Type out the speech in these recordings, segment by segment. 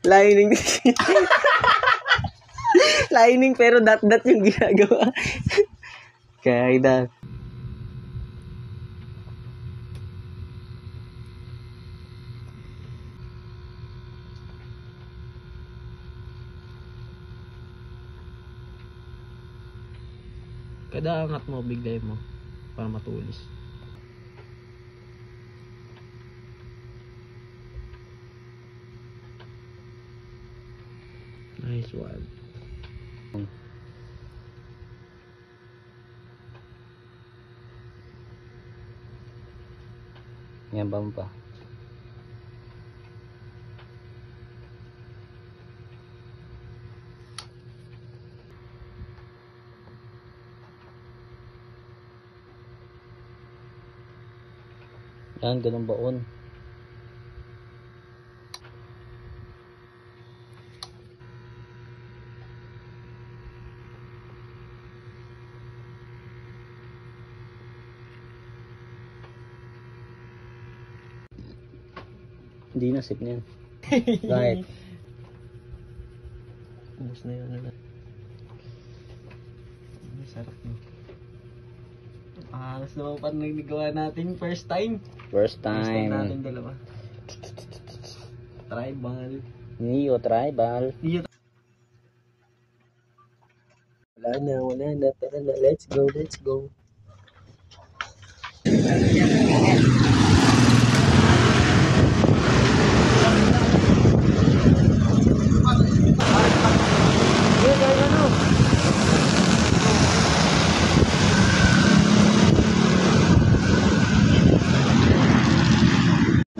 Lining. Lining pero dot yung ginagawa. Kaya idol. Kada angat mo, bigay mo para matulis. Nice one. Yan ba mo pa? Yan, ganun baon. Hindi na, sip na yan. Right. Ubus na yun. Sarap mo. Alas na pa nagawa natin first time. First time natin dalawa. Tribal. Neo tribal. Wala na. Tara na. Let's go.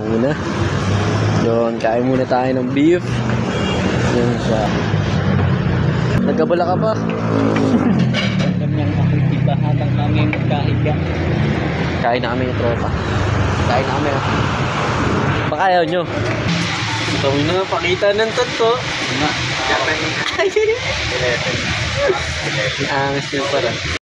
Muna. Doon, kain muna tayo ng beef. Yan siya. Nagkabala ka ba? Ganyang akitiba habang kami magkahiga. Kain na kami yung tropa. Kain na kami. Baka ayaw nyo. Tawin na nga, pakita ng toto. Ang nyo para.